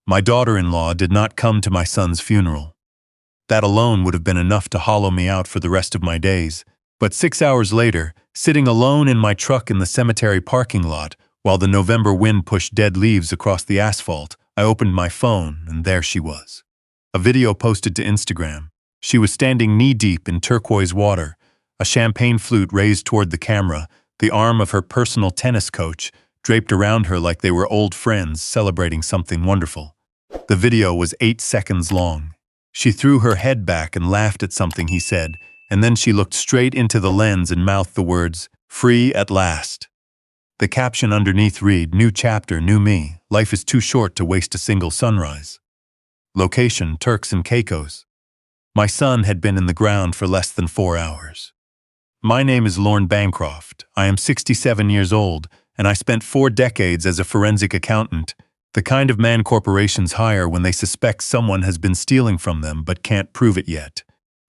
My daughter-in-law did not come to my son's funeral. That alone would have been enough to hollow me out for the rest of my days. But 6 hours later, sitting alone in my truck in the cemetery parking lot, while the November wind pushed dead leaves across the asphalt, I opened my phone, and there she was. A video posted to Instagram. She was standing knee-deep in turquoise water, a champagne flute raised toward the camera, the arm of her personal tennis coach draped around her like they were old friends celebrating something wonderful. The video was 8 seconds long. She threw her head back and laughed at something he said, and then she looked straight into the lens and mouthed the words, "Free at last." The caption underneath read, "New chapter, new me. Life is too short to waste a single sunrise." Location, Turks and Caicos. My son had been in the ground for less than 4 hours. My name is Lorne Bancroft. I am 67 years old, and I spent 4 decades as a forensic accountant, the kind of man corporations hire when they suspect someone has been stealing from them but can't prove it yet.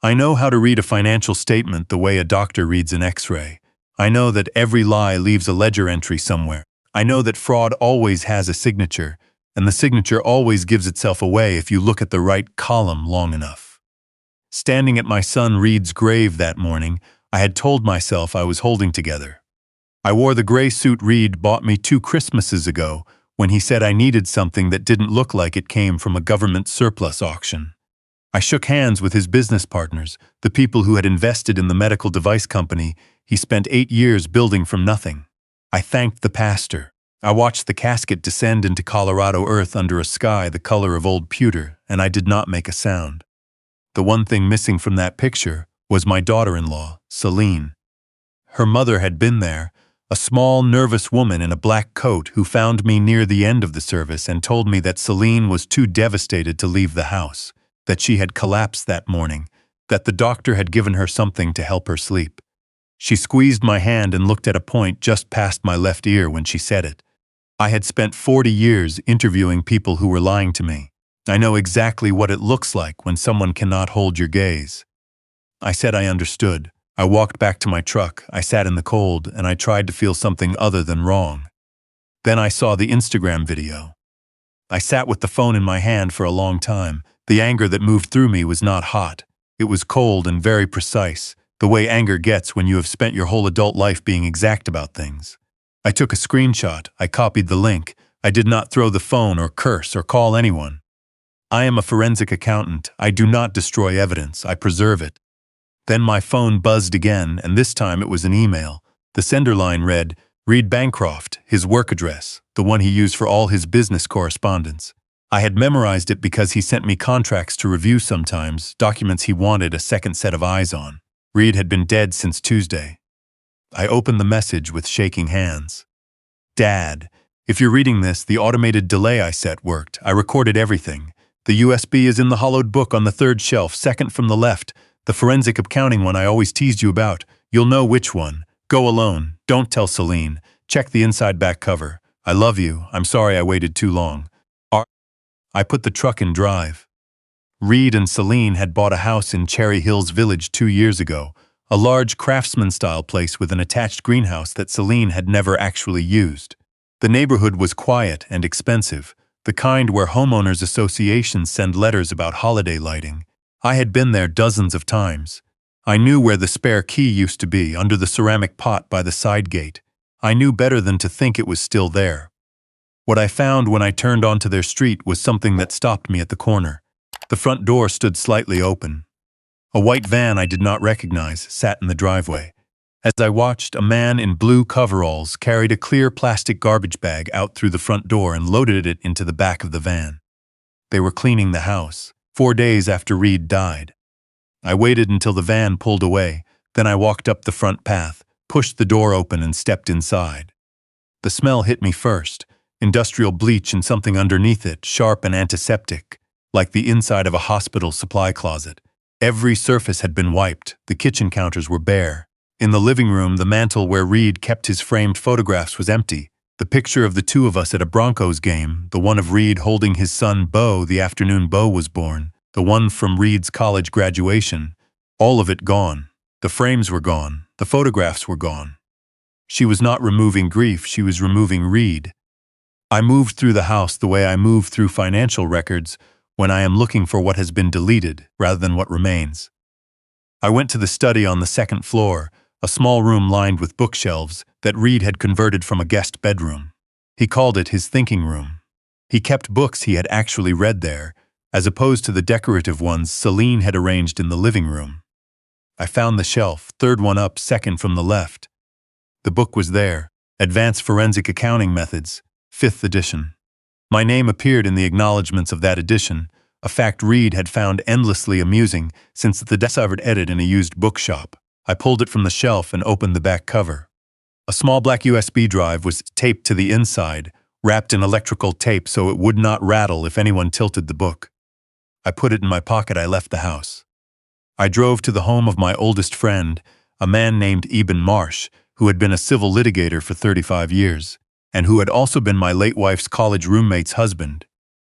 I know how to read a financial statement the way a doctor reads an X-ray. I know that every lie leaves a ledger entry somewhere. I know that fraud always has a signature, and the signature always gives itself away if you look at the right column long enough. Standing at my son Reed's grave that morning, I had told myself I was holding together. I wore the gray suit Reed bought me 2 Christmases ago when he said I needed something that didn't look like it came from a government surplus auction. I shook hands with his business partners, the people who had invested in the medical device company he spent 8 years building from nothing. I thanked the pastor. I watched the casket descend into Colorado earth under a sky the color of old pewter, and I did not make a sound. The one thing missing from that picture was my daughter-in-law, Celine. Her mother had been there, a small, nervous woman in a black coat who found me near the end of the service and told me that Celine was too devastated to leave the house, that she had collapsed that morning, that the doctor had given her something to help her sleep. She squeezed my hand and looked at a point just past my left ear when she said it. I had spent 40 years interviewing people who were lying to me. I know exactly what it looks like when someone cannot hold your gaze. I said I understood. I walked back to my truck, I sat in the cold, and I tried to feel something other than wrong. Then I saw the Instagram video. I sat with the phone in my hand for a long time. The anger that moved through me was not hot. It was cold and very precise, the way anger gets when you have spent your whole adult life being exact about things. I took a screenshot, I copied the link. I did not throw the phone or curse or call anyone. I am a forensic accountant. I do not destroy evidence, I preserve it. Then my phone buzzed again, and this time it was an email. The sender line read, "Reed Bancroft, his work address, the one he used for all his business correspondence." I had memorized it because he sent me contracts to review sometimes, documents he wanted a second set of eyes on. Reed had been dead since Tuesday. I opened the message with shaking hands. "Dad, if you're reading this, the automated delay I set worked. I recorded everything. The USB is in the hollowed book on the 3rd shelf, second from the left. The forensic accounting one I always teased you about. You'll know which one. Go alone. Don't tell Celine. Check the inside back cover. I love you. I'm sorry I waited too long." I put the truck in drive. Reed and Celine had bought a house in Cherry Hills Village 2 years ago, a large craftsman-style place with an attached greenhouse that Celine had never actually used. The neighborhood was quiet and expensive, the kind where homeowners associations send letters about holiday lighting. I had been there dozens of times. I knew where the spare key used to be, under the ceramic pot by the side gate. I knew better than to think it was still there. What I found when I turned onto their street was something that stopped me at the corner. The front door stood slightly open. A white van I did not recognize sat in the driveway. As I watched, a man in blue coveralls carried a clear plastic garbage bag out through the front door and loaded it into the back of the van. They were cleaning the house, 4 days after Reed died. I waited until the van pulled away, then I walked up the front path, pushed the door open and stepped inside. The smell hit me first, industrial bleach and something underneath it, sharp and antiseptic, like the inside of a hospital supply closet. Every surface had been wiped, the kitchen counters were bare. In the living room, the mantel where Reed kept his framed photographs was empty. The picture of the 2 of us at a Broncos game, the one of Reed holding his son Bo the afternoon Bo was born, the one from Reed's college graduation, all of it gone. The frames were gone, the photographs were gone. She was not removing grief, she was removing Reed. I moved through the house the way I move through financial records when I am looking for what has been deleted rather than what remains. I went to the study on the second floor, a small room lined with bookshelves that Reed had converted from a guest bedroom. He called it his thinking room. He kept books he had actually read there, as opposed to the decorative ones Celine had arranged in the living room. I found the shelf, third one up, second from the left. The book was there, Advanced Forensic Accounting Methods, 5th edition. My name appeared in the acknowledgments of that edition, a fact Reed had found endlessly amusing since the discovered edit in a used bookshop. I pulled it from the shelf and opened the back cover. A small black USB drive was taped to the inside, wrapped in electrical tape so it would not rattle if anyone tilted the book. I put it in my pocket. I left the house. I drove to the home of my oldest friend, a man named Eben Marsh, who had been a civil litigator for 35 years, and who had also been my late wife's college roommate's husband,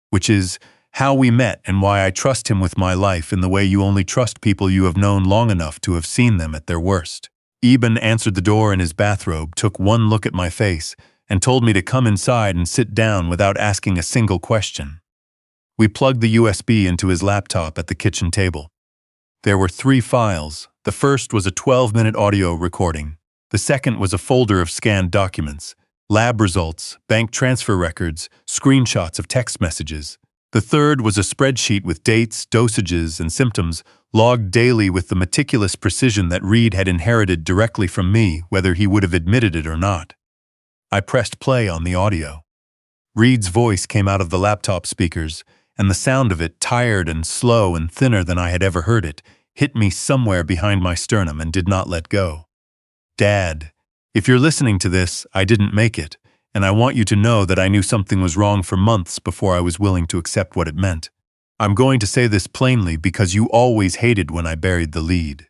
which is how we met and why I trust him with my life in the way you only trust people you have known long enough to have seen them at their worst. Eben answered the door in his bathrobe, took one look at my face, and told me to come inside and sit down without asking a single question. We plugged the USB into his laptop at the kitchen table. There were 3 files. The first was a 12-minute audio recording. The second was a folder of scanned documents, lab results, bank transfer records, screenshots of text messages. The third was a spreadsheet with dates, dosages, and symptoms, logged daily with the meticulous precision that Reed had inherited directly from me, whether he would have admitted it or not. I pressed play on the audio. Reed's voice came out of the laptop speakers, and the sound of it, tired and slow and thinner than I had ever heard it, hit me somewhere behind my sternum and did not let go. Dad, if you're listening to this, I didn't make it, and I want you to know that I knew something was wrong for months before I was willing to accept what it meant. I'm going to say this plainly because you always hated when I buried the lead.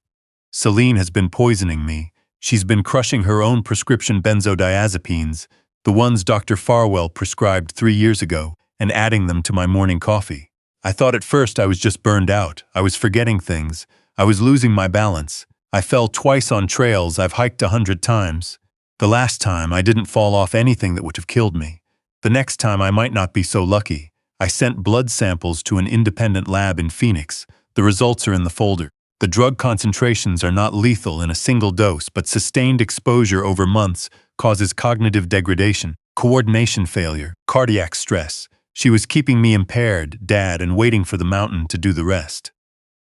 Celine has been poisoning me. She's been crushing her own prescription benzodiazepines, the ones Dr. Farwell prescribed 3 years ago, and adding them to my morning coffee. I thought at first I was just burned out. I was forgetting things. I was losing my balance. I fell twice on trails I've hiked 100 times. The last time, I didn't fall off anything that would have killed me. The next time, I might not be so lucky. I sent blood samples to an independent lab in Phoenix. The results are in the folder. The drug concentrations are not lethal in a single dose, but sustained exposure over months causes cognitive degradation, coordination failure, cardiac stress. She was keeping me impaired, Dad, and waiting for the mountain to do the rest.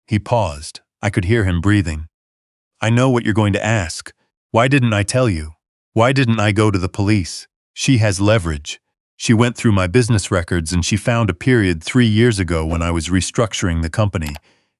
He paused. I could hear him breathing. I know what you're going to ask. Why didn't I tell you? Why didn't I go to the police? She has leverage. She went through my business records and she found a period 3 years ago when I was restructuring the company,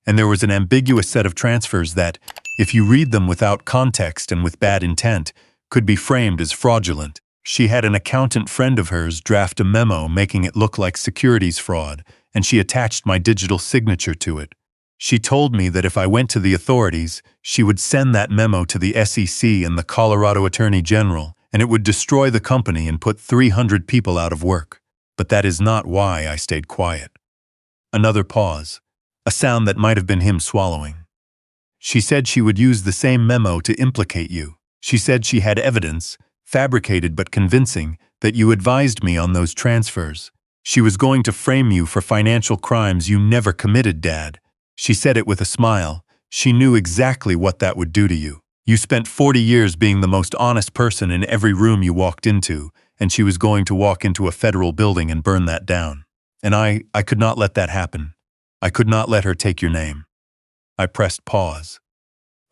and there was an ambiguous set of transfers that, if you read them without context and with bad intent, could be framed as fraudulent. She had an accountant friend of hers draft a memo making it look like securities fraud, and she attached my digital signature to it. She told me that if I went to the authorities, she would send that memo to the SEC and the Colorado Attorney General, and it would destroy the company and put 300 people out of work. But that is not why I stayed quiet. Another pause, a sound that might have been him swallowing. She said she would use the same memo to implicate you. She said she had evidence, fabricated but convincing, that you advised me on those transfers. She was going to frame you for financial crimes you never committed, Dad. She said it with a smile. She knew exactly what that would do to you. You spent 40 years being the most honest person in every room you walked into, and she was going to walk into a federal building and burn that down. And I could not let that happen. I could not let her take your name. I pressed pause.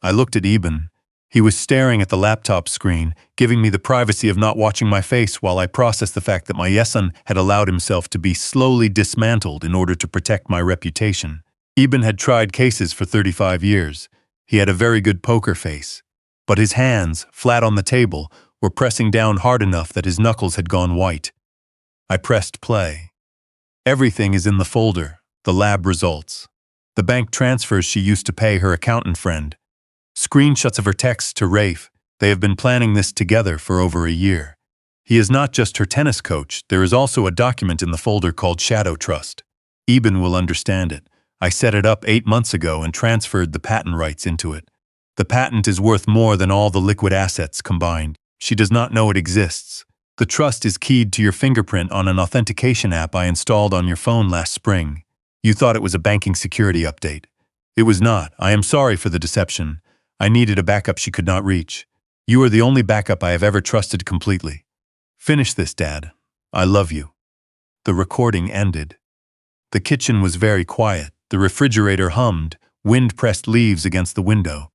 I looked at Eben. He was staring at the laptop screen, giving me the privacy of not watching my face while I processed the fact that my son had allowed himself to be slowly dismantled in order to protect my reputation. Eben had tried cases for 35 years. He had a very good poker face. But his hands, flat on the table, were pressing down hard enough that his knuckles had gone white. I pressed play. Everything is in the folder, the lab results, the bank transfers she used to pay her accountant friend, screenshots of her texts to Rafe. They have been planning this together for over a year. He is not just her tennis coach. There is also a document in the folder called Shadow Trust. Eben will understand it. I set it up 8 months ago and transferred the patent rights into it. The patent is worth more than all the liquid assets combined. She does not know it exists. The trust is keyed to your fingerprint on an authentication app I installed on your phone last spring. You thought it was a banking security update. It was not. I am sorry for the deception. I needed a backup she could not reach. You are the only backup I have ever trusted completely. Finish this, Dad. I love you." The recording ended. The kitchen was very quiet. The refrigerator hummed, wind pressed leaves against the window.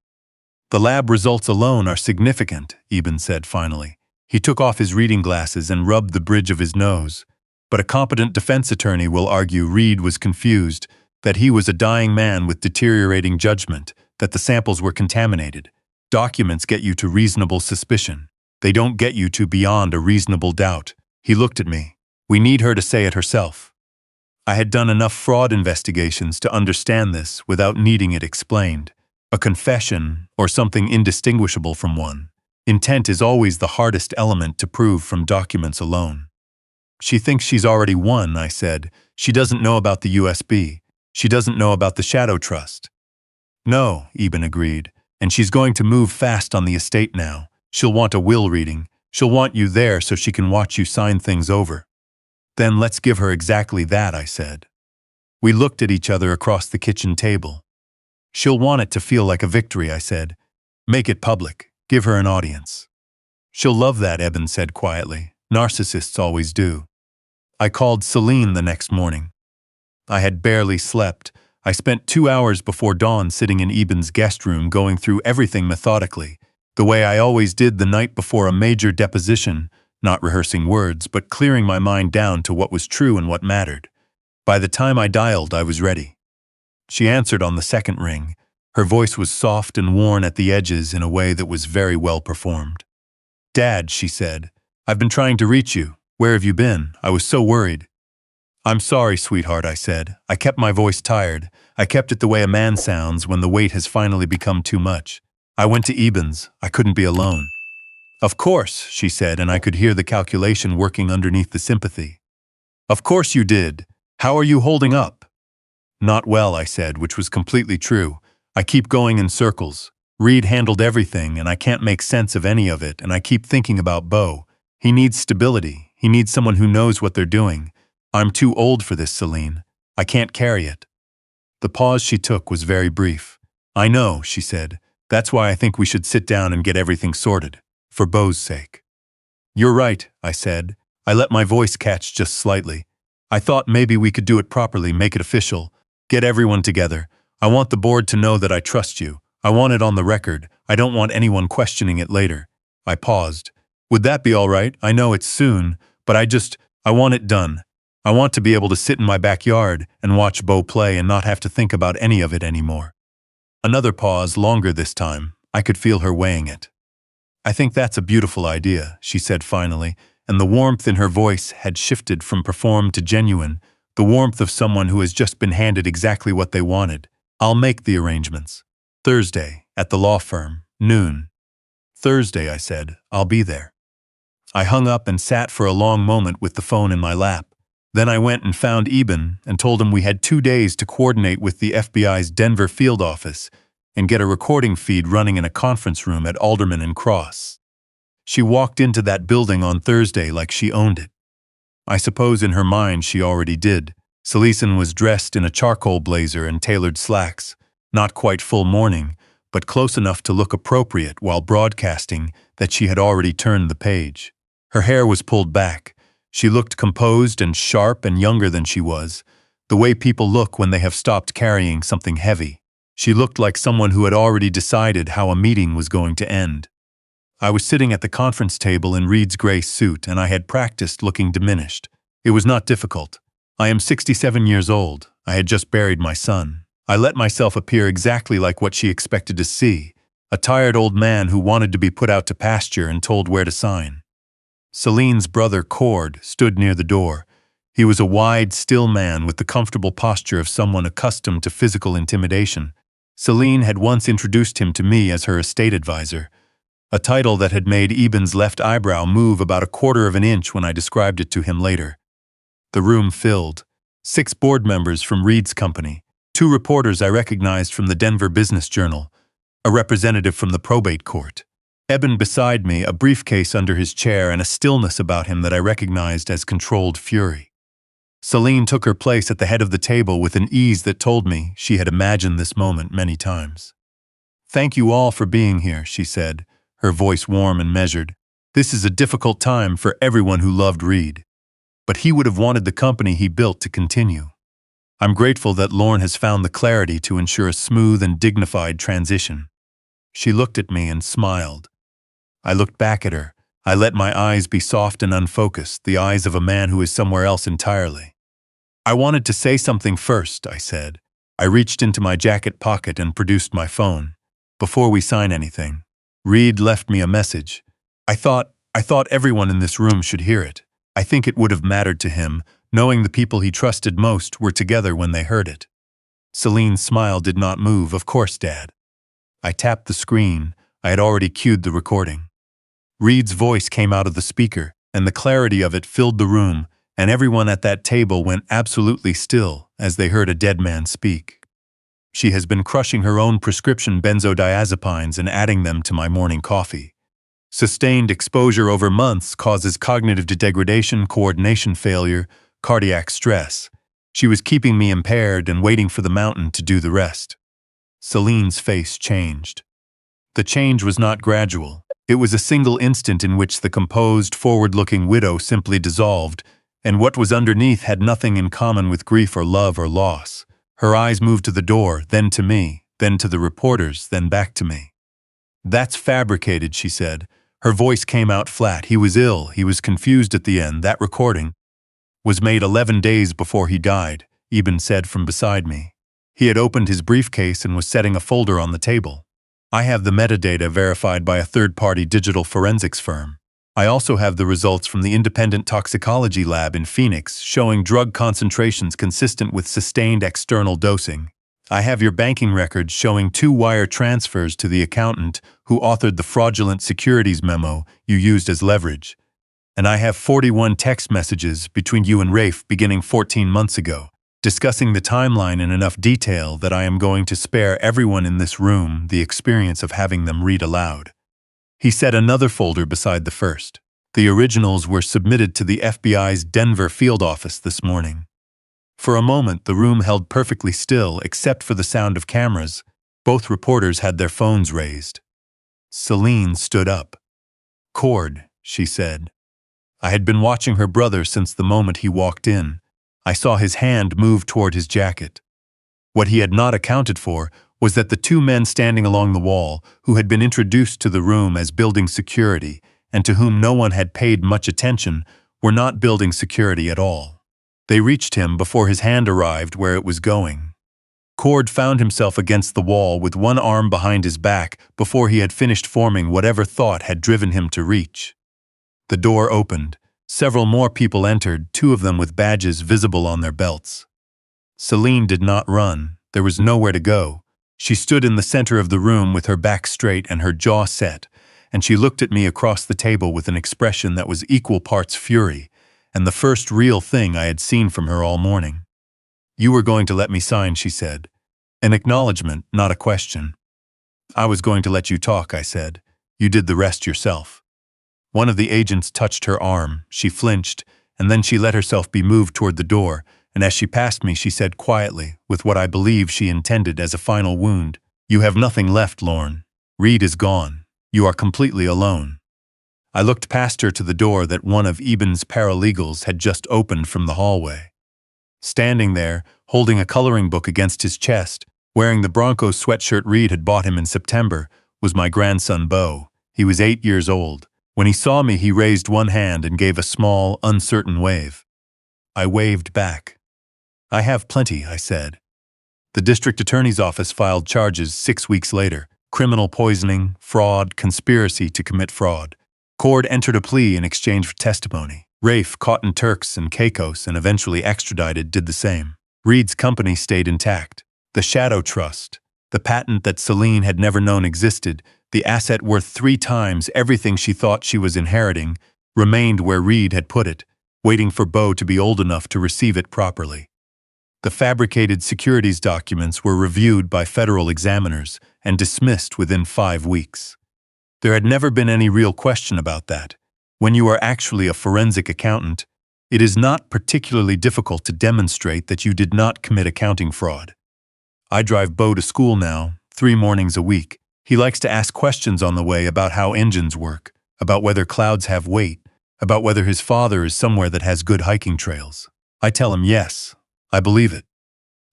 "The lab results alone are significant," Eben said finally. He took off his reading glasses and rubbed the bridge of his nose. "But a competent defense attorney will argue Reed was confused, that he was a dying man with deteriorating judgment, that the samples were contaminated. Documents get you to reasonable suspicion. They don't get you to beyond a reasonable doubt." He looked at me. "We need her to say it herself." I had done enough fraud investigations to understand this without needing it explained. A confession, or something indistinguishable from one. Intent is always the hardest element to prove from documents alone. "She thinks she's already won," I said. "She doesn't know about the USB. She doesn't know about the shadow trust." "No," Eben agreed, "and she's going to move fast on the estate now. She'll want a will reading. She'll want you there so she can watch you sign things over." "Then let's give her exactly that," I said. We looked at each other across the kitchen table. "She'll want it to feel like a victory," I said. "Make it public. Give her an audience." "She'll love that," Eben said quietly. "Narcissists always do." I called Celine the next morning. I had barely slept. I spent 2 hours before dawn sitting in Eben's guest room going through everything methodically, the way I always did the night before a major deposition, not rehearsing words, but clearing my mind down to what was true and what mattered. By the time I dialed, I was ready. She answered on the second ring. Her voice was soft and worn at the edges in a way that was very well performed. "Dad," she said, "I've been trying to reach you. Where have you been? I was so worried." "I'm sorry, sweetheart," I said. I kept my voice tired. I kept it the way a man sounds when the weight has finally become too much. "I went to Eben's. I couldn't be alone." "Of course," she said, and I could hear the calculation working underneath the sympathy. "Of course you did. How are you holding up?" "Not well," I said, which was completely true. "I keep going in circles. Reed handled everything, and I can't make sense of any of it, and I keep thinking about Beau. He needs stability. He needs someone who knows what they're doing. I'm too old for this, Celine. I can't carry it." The pause she took was very brief. "I know," she said. "That's why I think we should sit down and get everything sorted. For Beau's sake." "You're right," I said. I let my voice catch just slightly. "I thought maybe we could do it properly, make it official. Get everyone together. I want the board to know that I trust you. I want it on the record. I don't want anyone questioning it later." I paused. "Would that be all right? I know it's soon, but I want it done. I want to be able to sit in my backyard and watch Beau play and not have to think about any of it anymore." Another pause, longer this time. I could feel her weighing it. "I think that's a beautiful idea," she said finally, and the warmth in her voice had shifted from performed to genuine, the warmth of someone who has just been handed exactly what they wanted. "I'll make the arrangements. Thursday, at the law firm, noon." "Thursday," I said. "I'll be there." I hung up and sat for a long moment with the phone in my lap. Then I went and found Eben and told him we had 2 days to coordinate with the FBI's Denver field office and get a recording feed running in a conference room at Alderman and Cross. She walked into that building on Thursday like she owned it. I suppose in her mind she already did. Celine was dressed in a charcoal blazer and tailored slacks, not quite full mourning, but close enough to look appropriate while broadcasting that she had already turned the page. Her hair was pulled back. She looked composed and sharp and younger than she was, the way people look when they have stopped carrying something heavy. She looked like someone who had already decided how a meeting was going to end. I was sitting at the conference table in Reed's gray suit, and I had practiced looking diminished. It was not difficult. I am 67 years old. I had just buried my son. I let myself appear exactly like what she expected to see, a tired old man who wanted to be put out to pasture and told where to sign. Celine's brother, Cord, stood near the door. He was a wide, still man with the comfortable posture of someone accustomed to physical intimidation. Celine had once introduced him to me as her estate advisor, a title that had made Eben's left eyebrow move about 1/4 of an inch when I described it to him later. The room filled. 6 board members from Reed's company, 2 reporters I recognized from the Denver Business Journal, a representative from the probate court. Eben beside me, a briefcase under his chair, and a stillness about him that I recognized as controlled fury. Celine took her place at the head of the table with an ease that told me she had imagined this moment many times. "Thank you all for being here," she said, her voice warm and measured. "This is a difficult time for everyone who loved Reed. But he would have wanted the company he built to continue. I'm grateful that Lorne has found the clarity to ensure a smooth and dignified transition." She looked at me and smiled. I looked back at her. I let my eyes be soft and unfocused, the eyes of a man who is somewhere else entirely. "I wanted to say something first," I said. I reached into my jacket pocket and produced my phone. "Before we sign anything, Reed left me a message. I thought everyone in this room should hear it. I think it would have mattered to him, knowing the people he trusted most were together when they heard it." Celine's smile did not move. "Of course, Dad." I tapped the screen. I had already cued the recording. Reed's voice came out of the speaker, and the clarity of it filled the room, and everyone at that table went absolutely still as they heard a dead man speak. "She has been crushing her own prescription benzodiazepines and adding them to my morning coffee. Sustained exposure over months causes cognitive degradation, coordination failure, cardiac stress. She was keeping me impaired and waiting for the mountain to do the rest." Celine's face changed. The change was not gradual. It was a single instant in which the composed, forward-looking widow simply dissolved, and what was underneath had nothing in common with grief or love or loss. Her eyes moved to the door, then to me, then to the reporters, then back to me. "That's fabricated," she said. Her voice came out flat. "He was ill. He was confused at the end. That recording was made 11 days before he died," Eben said from beside me. He had opened his briefcase and was setting a folder on the table. "I have the metadata verified by a third-party digital forensics firm. I also have the results from the independent toxicology lab in Phoenix showing drug concentrations consistent with sustained external dosing. I have your banking records showing 2 wire transfers to the accountant who authored the fraudulent securities memo you used as leverage. And I have 41 text messages between you and Rafe beginning 14 months ago, discussing the timeline in enough detail that I am going to spare everyone in this room the experience of having them read aloud." He set another folder beside the first. "The originals were submitted to the FBI's Denver field office this morning." For a moment, the room held perfectly still except for the sound of cameras. Both reporters had their phones raised. Celine stood up. "Cord," she said. I had been watching her brother since the moment he walked in. I saw his hand move toward his jacket. What he had not accounted for was that the 2 men standing along the wall, who had been introduced to the room as building security and to whom no one had paid much attention, were not building security at all. They reached him before his hand arrived where it was going. Cord found himself against the wall with one arm behind his back before he had finished forming whatever thought had driven him to reach. The door opened. Several more people entered, 2 of them with badges visible on their belts. Celine did not run. There was nowhere to go. She stood in the center of the room with her back straight and her jaw set, and she looked at me across the table with an expression that was equal parts fury, and the first real thing I had seen from her all morning. "You were going to let me sign," she said. An acknowledgement, not a question. "I was going to let you talk," I said. "You did the rest yourself." One of the agents touched her arm. She flinched, and then she let herself be moved toward the door, and as she passed me she said quietly, with what I believe she intended as a final wound, "You have nothing left, Lorne. Reed is gone. You are completely alone." I looked past her to the door that one of Eben's paralegals had just opened from the hallway. Standing there, holding a coloring book against his chest, wearing the Broncos sweatshirt Reed had bought him in September, was my grandson Beau. He was 8 years old. When he saw me, he raised one hand and gave a small, uncertain wave. I waved back. "I have plenty," I said. The district attorney's office filed charges 6 weeks later: criminal poisoning, fraud, conspiracy to commit fraud. Cord entered a plea in exchange for testimony. Rafe, caught in Turks and Caicos and eventually extradited, did the same. Reed's company stayed intact. The Shadow Trust, the patent that Celine had never known existed, the asset worth 3 times everything she thought she was inheriting, remained where Reed had put it, waiting for Beau to be old enough to receive it properly. The fabricated securities documents were reviewed by federal examiners and dismissed within 5 weeks. There had never been any real question about that. When you are actually a forensic accountant, it is not particularly difficult to demonstrate that you did not commit accounting fraud. I drive Bo to school now, 3 mornings a week. He likes to ask questions on the way about how engines work, about whether clouds have weight, about whether his father is somewhere that has good hiking trails. I tell him yes, I believe it.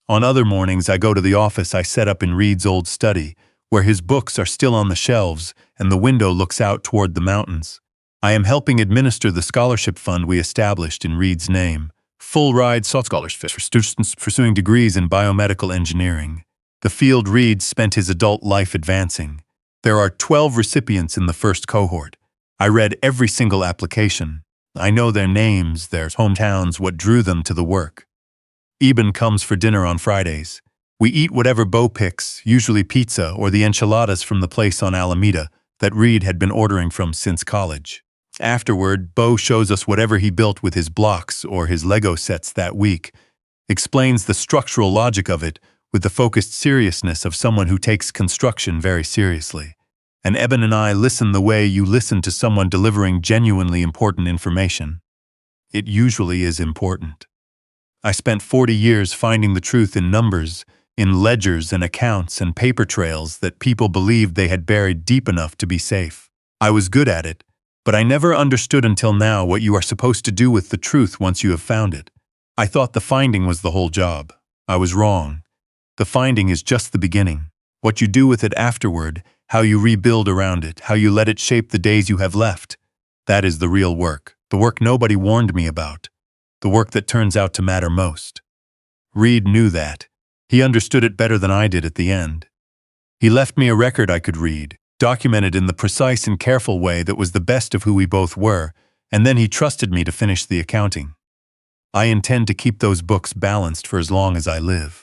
On other mornings I go to the office I set up in Reed's old study, where his books are still on the shelves and the window looks out toward the mountains. I am helping administer the scholarship fund we established in Reed's name, full-ride scholarships for students pursuing degrees in biomedical engineering, the field Reed spent his adult life advancing. There are 12 recipients in the first cohort. I read every single application. I know their names, their hometowns, what drew them to the work. Eben comes for dinner on Fridays. We eat whatever Bo picks, usually pizza or the enchiladas from the place on Alameda that Reed had been ordering from since college. Afterward, Bo shows us whatever he built with his blocks or his Lego sets that week, explains the structural logic of it with the focused seriousness of someone who takes construction very seriously. And Eben and I listen the way you listen to someone delivering genuinely important information. It usually is important. I spent 40 years finding the truth in numbers, in ledgers and accounts and paper trails that people believed they had buried deep enough to be safe. I was good at it, but I never understood until now what you are supposed to do with the truth once you have found it. I thought the finding was the whole job. I was wrong. The finding is just the beginning. What you do with it afterward, how you rebuild around it, how you let it shape the days you have left, that is the real work. The work nobody warned me about. The work that turns out to matter most. Reed knew that. He understood it better than I did at the end. He left me a record I could read, documented in the precise and careful way that was the best of who we both were, and then he trusted me to finish the accounting. I intend to keep those books balanced for as long as I live.